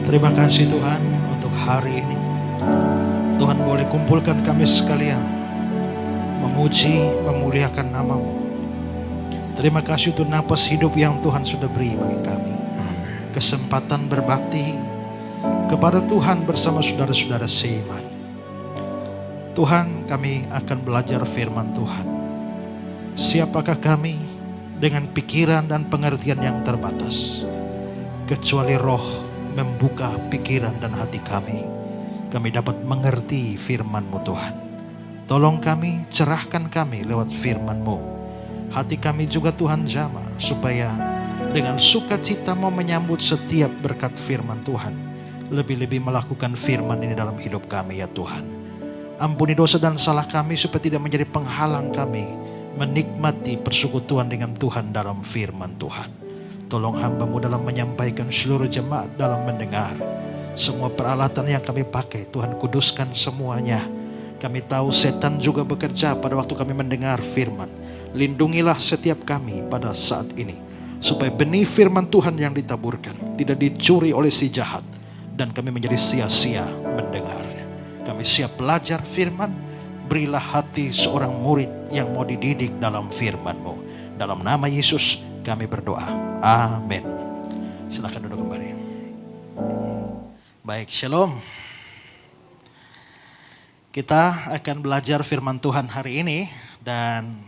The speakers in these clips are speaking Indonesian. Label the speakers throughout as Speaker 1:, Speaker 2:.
Speaker 1: Terima kasih Tuhan untuk hari ini. Tuhan boleh kumpulkan kami sekalian memuji, memuliakan nama-Mu. Terima kasih untuk napas hidup yang Tuhan sudah beri bagi kami. Kesempatan berbakti kepada Tuhan bersama saudara-saudara seiman. Tuhan, kami akan belajar firman Tuhan. Siapakah kami dengan pikiran dan pengertian yang terbatas, kecuali Roh membuka pikiran dan hati kami dapat mengerti firman-Mu Tuhan. Tolong kami, cerahkan kami lewat firman-Mu. Hati kami juga Tuhan jamah, supaya dengan sukacita mau menyambut setiap berkat firman Tuhan. Lebih-lebih melakukan firman ini dalam hidup kami ya Tuhan. Ampuni dosa dan salah kami supaya tidak menjadi penghalang kami menikmati persekutuan dengan Tuhan dalam firman Tuhan. Tolong hamba-Mu dalam menyampaikan, seluruh jemaat dalam mendengar. Semua peralatan yang kami pakai, Tuhan kuduskan semuanya. Kami tahu setan juga bekerja pada waktu kami mendengar firman. Lindungilah setiap kami pada saat ini, supaya benih firman Tuhan yang ditaburkan tidak dicuri oleh si jahat, dan kami menjadi sia-sia mendengarnya. Kami siap belajar firman. Berilah hati seorang murid yang mau dididik dalam firman-Mu. Dalam nama Yesus kami berdoa. Amin. Silakan duduk kembali. Baik, shalom. Kita akan belajar firman Tuhan hari ini, dan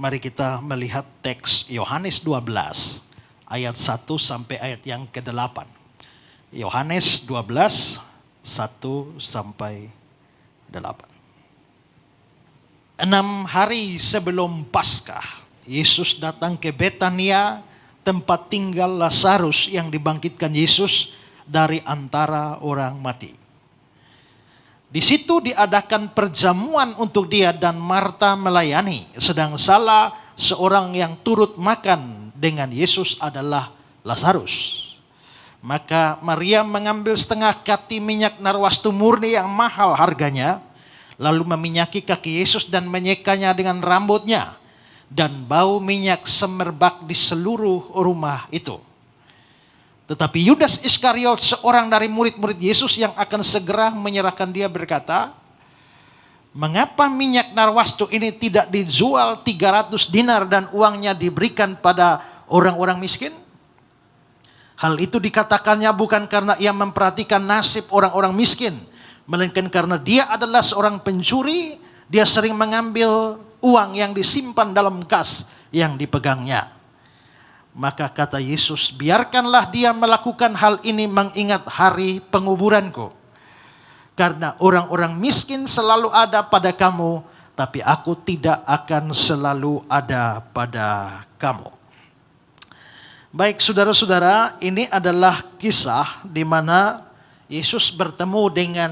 Speaker 1: mari kita melihat teks Yohanes 12 ayat 1 sampai ayat yang ke-8. Yohanes 12 1 sampai 8. 6 hari sebelum Paskah, Yesus datang ke Betania, tempat tinggal Lazarus yang dibangkitkan Yesus dari antara orang mati. Di situ diadakan perjamuan untuk dia, dan Marta melayani, sedang salah seorang yang turut makan dengan Yesus adalah Lazarus. Maka Maria mengambil setengah kati minyak narwastu murni yang mahal harganya, lalu meminyaki kaki Yesus dan menyekanya dengan rambutnya, dan bau minyak semerbak di seluruh rumah itu. Tetapi Yudas Iskariot, seorang dari murid-murid Yesus yang akan segera menyerahkan dia, berkata, "Mengapa minyak narwastu ini tidak dijual 300 dinar dan uangnya diberikan pada orang-orang miskin?" Hal itu dikatakannya bukan karena ia memperhatikan nasib orang-orang miskin, melainkan karena dia adalah seorang pencuri. Dia sering mengambil uang yang disimpan dalam kas yang dipegangnya. Maka kata Yesus, "Biarkanlah dia melakukan hal ini mengingat hari penguburanku. Karena orang-orang miskin selalu ada pada kamu, tapi aku tidak akan selalu ada pada kamu." Baik saudara-saudara, ini adalah kisah di mana Yesus bertemu dengan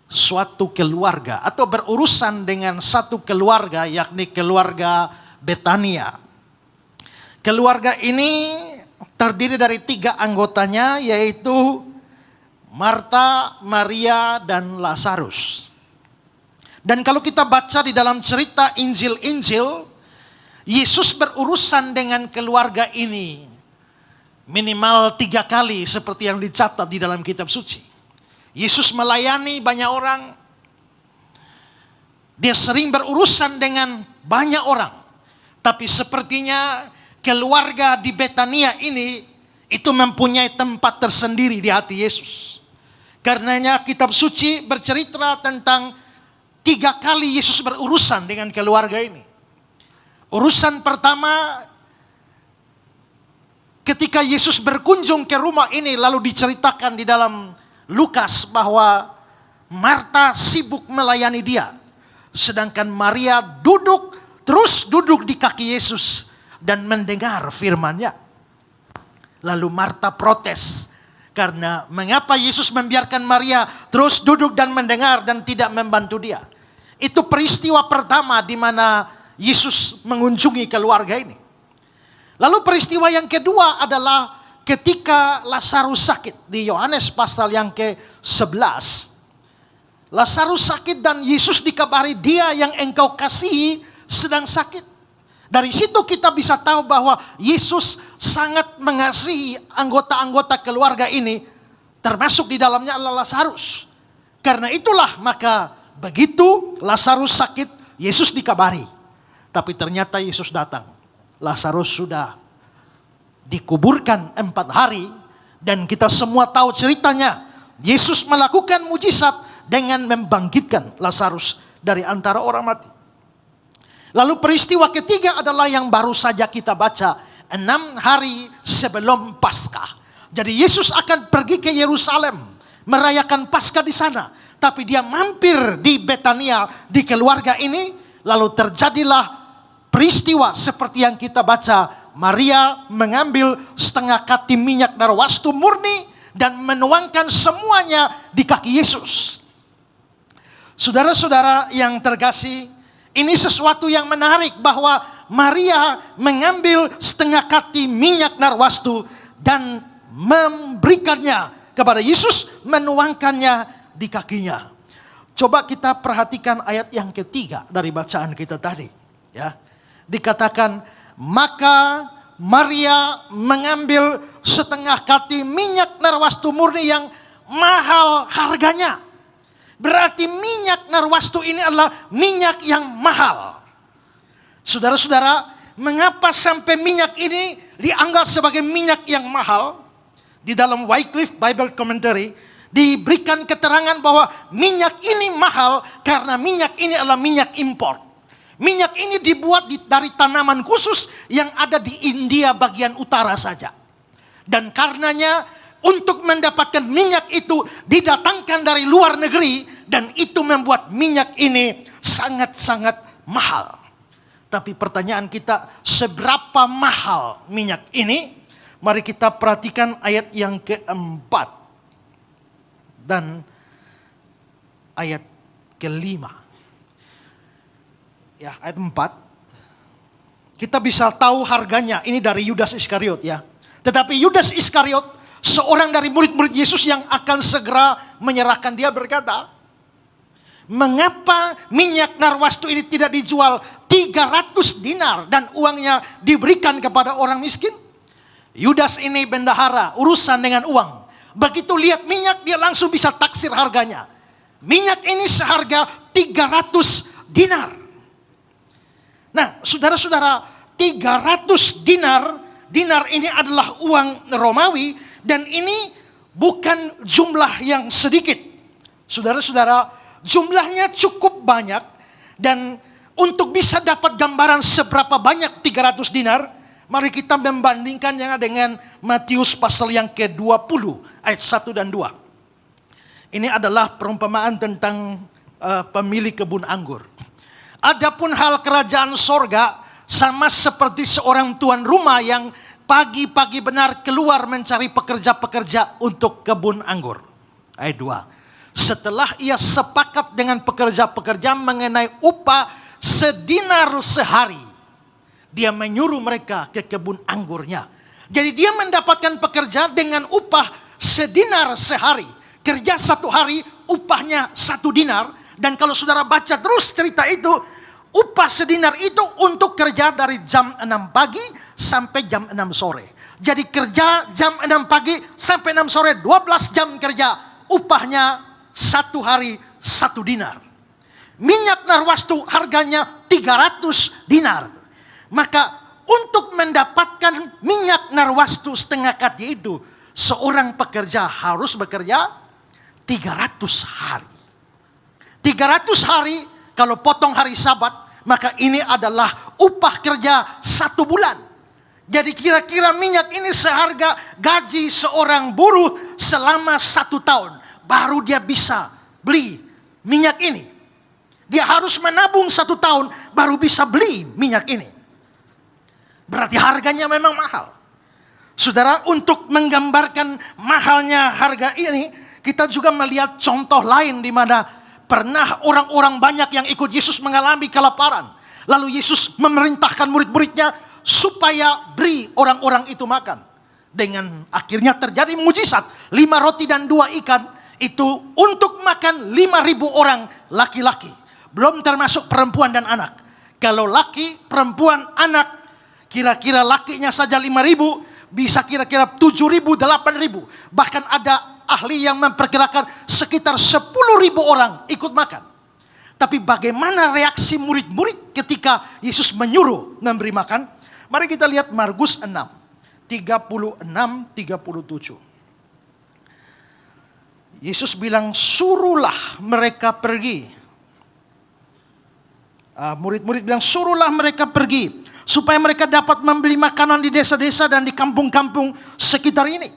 Speaker 1: suatu keluarga atau berurusan dengan satu keluarga, yakni keluarga Betania. Keluarga ini terdiri dari 3 anggotanya, yaitu Marta, Maria, dan Lazarus. Dan kalau kita baca di dalam cerita Injil-Injil, Yesus berurusan dengan keluarga ini minimal 3 kali seperti yang dicatat di dalam kitab suci. Yesus melayani banyak orang. Dia sering berurusan dengan banyak orang. Tapi sepertinya keluarga di Betania ini itu mempunyai tempat tersendiri di hati Yesus. Karenanya kitab suci bercerita tentang 3 kali Yesus berurusan dengan keluarga ini. Urusan pertama, ketika Yesus berkunjung ke rumah ini, lalu diceritakan di dalam Lukas bahwa Marta sibuk melayani dia, sedangkan Maria terus duduk di kaki Yesus dan mendengar firman-Nya. Lalu Marta protes karena mengapa Yesus membiarkan Maria terus duduk dan mendengar dan tidak membantu dia. Itu peristiwa pertama di mana Yesus mengunjungi keluarga ini. Lalu peristiwa yang kedua adalah ketika Lazarus sakit di Yohanes pasal yang ke-11. Lazarus sakit dan Yesus dikabari, "Dia yang engkau kasihi sedang sakit." Dari situ kita bisa tahu bahwa Yesus sangat mengasihi anggota-anggota keluarga ini, termasuk di dalamnya adalah Lazarus. Karena itulah maka begitu Lazarus sakit, Yesus dikabari. Tapi ternyata Yesus datang. Lazarus sudah dikuburkan 4 hari. Dan kita semua tahu ceritanya. Yesus melakukan mujizat dengan membangkitkan Lazarus dari antara orang mati. Lalu peristiwa ketiga adalah yang baru saja kita baca 6 hari sebelum Paskah. Jadi Yesus akan pergi ke Yerusalem merayakan Paskah di sana. Tapi dia mampir di Betania, di keluarga ini. Lalu terjadilah peristiwa seperti yang kita baca. Maria mengambil setengah kati minyak narwastu murni dan menuangkan semuanya di kaki Yesus. Saudara-saudara yang terkasih, ini sesuatu yang menarik bahwa Maria mengambil setengah kati minyak narwastu dan memberikannya kepada Yesus, menuangkannya di kakinya. Coba kita perhatikan ayat yang ketiga dari bacaan kita tadi. Ya, dikatakan, maka Maria mengambil setengah kati minyak narwastu murni yang mahal harganya. Berarti minyak narwastu ini adalah minyak yang mahal. Saudara-saudara, mengapa sampai minyak ini dianggap sebagai minyak yang mahal? Di dalam Wycliffe Bible Commentary diberikan keterangan bahwa minyak ini mahal karena minyak ini adalah minyak impor. Minyak ini dibuat dari tanaman khusus yang ada di India bagian utara saja. Dan karenanya untuk mendapatkan minyak itu didatangkan dari luar negeri, dan itu membuat minyak ini sangat-sangat mahal. Tapi pertanyaan kita, seberapa mahal minyak ini? Mari kita perhatikan ayat yang keempat dan ayat kelima. Ya, ayat 4. Kita bisa tahu harganya, ini dari Yudas Iskariot ya. Tetapi Yudas Iskariot, seorang dari murid-murid Yesus yang akan segera menyerahkan dia, berkata, mengapa minyak narwastu ini tidak dijual 300 dinar dan uangnya diberikan kepada orang miskin? Yudas ini bendahara, urusan dengan uang. Begitu lihat minyak, dia langsung bisa taksir harganya. Minyak ini seharga 300 dinar. Nah, saudara-saudara, 300 dinar, dinar ini adalah uang Romawi, dan ini bukan jumlah yang sedikit. Saudara-saudara, jumlahnya cukup banyak, dan untuk bisa dapat gambaran seberapa banyak 300 dinar, mari kita membandingkannya dengan Matius pasal yang ke-20 ayat 1 dan 2. Ini adalah perumpamaan tentang pemilik kebun anggur. Adapun hal kerajaan sorga sama seperti seorang tuan rumah yang pagi-pagi benar keluar mencari pekerja-pekerja untuk kebun anggur. Ayat 2. Setelah ia sepakat dengan pekerja-pekerja mengenai upah sedinar sehari, dia menyuruh mereka ke kebun anggurnya. Jadi dia mendapatkan pekerja dengan upah sedinar sehari. Kerja 1 hari, upahnya 1 dinar. Dan kalau saudara baca terus cerita itu, upah sedinar itu untuk kerja dari jam 6 pagi sampai jam 6 sore. Jadi kerja jam 6 pagi sampai 6 sore, 12 jam kerja. Upahnya 1 hari 1 dinar. Minyak narwastu harganya 300 dinar. Maka untuk mendapatkan minyak narwastu setengah kati itu, seorang pekerja harus bekerja 300 hari. 300 hari, kalau potong hari Sabat, maka ini adalah upah kerja 1 bulan. Jadi kira-kira minyak ini seharga gaji seorang buruh selama 1 tahun. Baru dia bisa beli minyak ini. Dia harus menabung 1 tahun baru bisa beli minyak ini. Berarti harganya memang mahal. Saudara, untuk menggambarkan mahalnya harga ini, kita juga melihat contoh lain di mana pernah orang-orang banyak yang ikut Yesus mengalami kelaparan. Lalu Yesus memerintahkan murid-muridnya supaya beri orang-orang itu makan. Dengan akhirnya terjadi mujizat. 5 roti dan 2 ikan itu untuk makan 5.000 orang laki-laki. Belum termasuk perempuan dan anak. Kalau laki, perempuan, anak, kira-kira lakinya saja 5.000, bisa kira-kira 7.000, 8.000. Bahkan ada ahli yang memperkirakan sekitar 10.000 orang ikut makan. Tapi bagaimana reaksi murid-murid ketika Yesus menyuruh memberi makan? Mari kita lihat Markus 6, 36, 37. Yesus bilang, suruhlah mereka pergi. Murid-murid bilang, suruhlah mereka pergi supaya mereka dapat membeli makanan di desa-desa dan di kampung-kampung sekitar ini.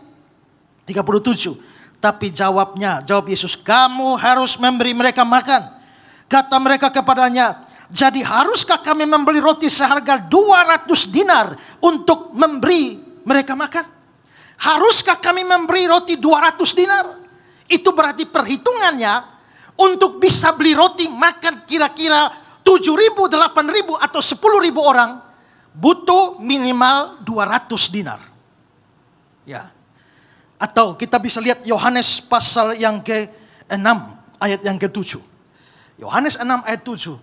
Speaker 1: 37. Tapi jawab Yesus, kamu harus memberi mereka makan. Kata mereka kepadanya, jadi haruskah kami membeli roti seharga 200 dinar untuk memberi mereka makan? Haruskah kami memberi roti 200 dinar? Itu berarti perhitungannya untuk bisa beli roti makan kira-kira 7.000, 8.000 atau 10.000 orang butuh minimal 200 dinar. Ya. Atau kita bisa lihat Yohanes pasal yang ke-6 ayat yang ke-7. Yohanes 6 ayat 7.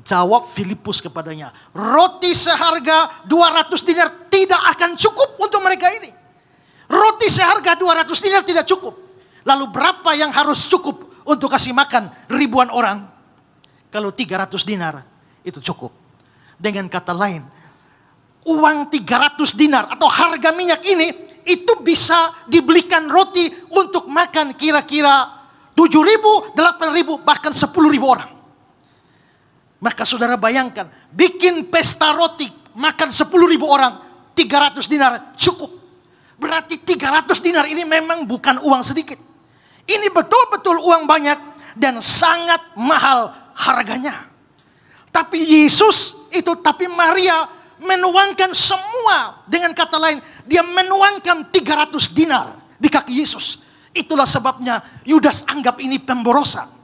Speaker 1: Jawab Filipus kepadanya, roti seharga 200 dinar tidak akan cukup untuk mereka ini. Roti seharga 200 dinar tidak cukup. Lalu berapa yang harus cukup untuk kasih makan ribuan orang? Kalau 300 dinar itu cukup. Dengan kata lain, uang 300 dinar atau harga minyak ini itu bisa dibelikan roti untuk makan kira-kira 7.000, 8.000, bahkan 10.000 orang. Maka saudara bayangkan, bikin pesta roti makan 10.000 orang, 300 dinar cukup. Berarti 300 dinar ini memang bukan uang sedikit. Ini betul-betul uang banyak dan sangat mahal harganya. Tapi Maria menuangkan semua. Dengan kata lain, dia menuangkan 300 dinar di kaki Yesus. Itulah sebabnya Yudas anggap ini pemborosan.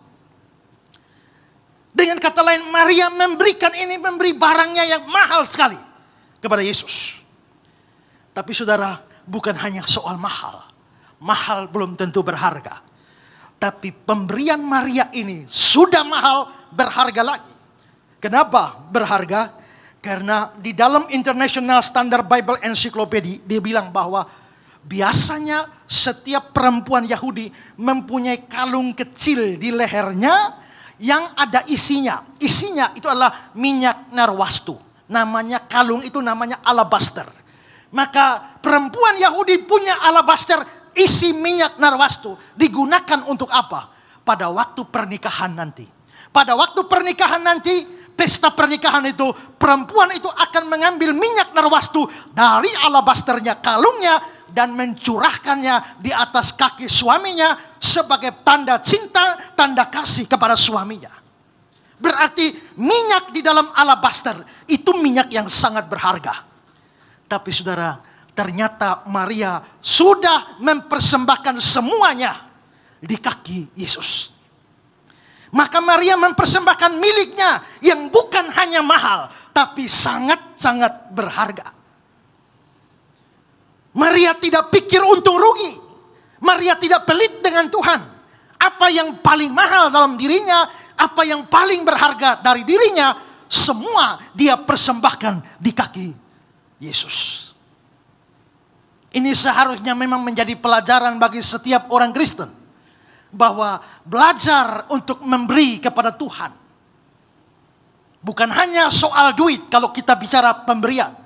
Speaker 1: Dengan kata lain, Maria memberi barangnya yang mahal sekali kepada Yesus. Tapi saudara, bukan hanya soal mahal. Mahal belum tentu berharga. Tapi pemberian Maria ini sudah mahal, berharga lagi. Kenapa berharga? Karena di dalam International Standard Bible Encyclopedia, dia bilang bahwa biasanya setiap perempuan Yahudi mempunyai kalung kecil di lehernya yang ada isinya. Isinya itu adalah minyak narwastu. Kalung itu namanya alabaster. Maka perempuan Yahudi punya alabaster isi minyak narwastu, digunakan untuk apa? Pada waktu pernikahan nanti. Pada waktu pernikahan nanti, pesta pernikahan itu, perempuan itu akan mengambil minyak narwastu dari alabasternya, kalungnya, dan mencurahkannya di atas kaki suaminya sebagai tanda cinta, tanda kasih kepada suaminya. Berarti minyak di dalam alabaster itu minyak yang sangat berharga. Tapi saudara, ternyata Maria sudah mempersembahkan semuanya di kaki Yesus. Maka Maria mempersembahkan miliknya yang bukan hanya mahal, tapi sangat-sangat berharga. Maria tidak pikir untung rugi. Maria tidak pelit dengan Tuhan. Apa yang paling mahal dalam dirinya, apa yang paling berharga dari dirinya, semua dia persembahkan di kaki Yesus. Ini seharusnya memang menjadi pelajaran bagi setiap orang Kristen. Bahwa belajar untuk memberi kepada Tuhan. Bukan hanya soal duit kalau kita bicara pemberian.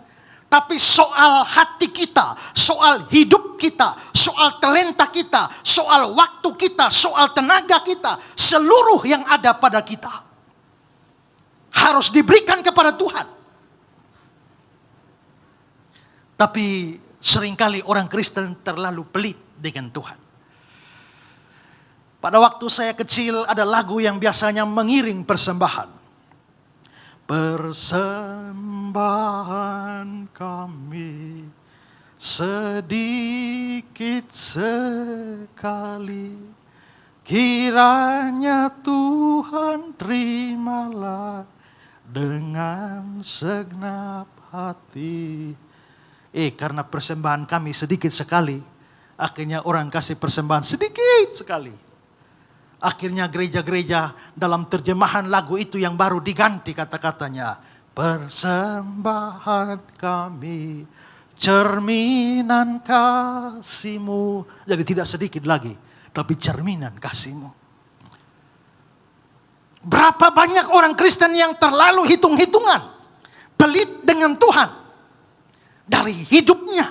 Speaker 1: Tapi soal hati kita, soal hidup kita, soal talenta kita, soal waktu kita, soal tenaga kita. Seluruh yang ada pada kita harus diberikan kepada Tuhan. Tapi seringkali orang Kristen terlalu pelit dengan Tuhan. Pada waktu saya kecil ada lagu yang biasanya mengiring persembahan. Persembahan kami sedikit sekali, kiranya Tuhan terimalah dengan segenap hati. Karena persembahan kami sedikit sekali, akhirnya orang kasih persembahan sedikit sekali. Akhirnya gereja-gereja dalam terjemahan lagu itu yang baru diganti kata-katanya. Persembahan kami cerminan kasih-Mu. Jadi tidak sedikit lagi, tapi cerminan kasih-Mu. Berapa banyak orang Kristen yang terlalu hitung-hitungan, pelit dengan Tuhan dari hidupnya.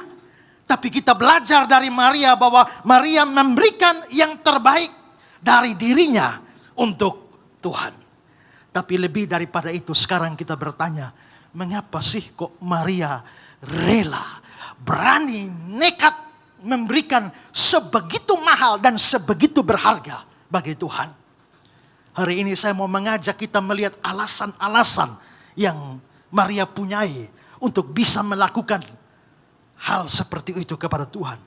Speaker 1: Tapi kita belajar dari Maria bahwa Maria memberikan yang terbaik dari dirinya untuk Tuhan. Tapi lebih daripada itu, sekarang kita bertanya, mengapa sih kok Maria rela, berani, nekat memberikan sebegitu mahal dan sebegitu berharga bagi Tuhan? Hari ini saya mau mengajak kita melihat alasan-alasan yang Maria punyai untuk bisa melakukan hal seperti itu kepada Tuhan.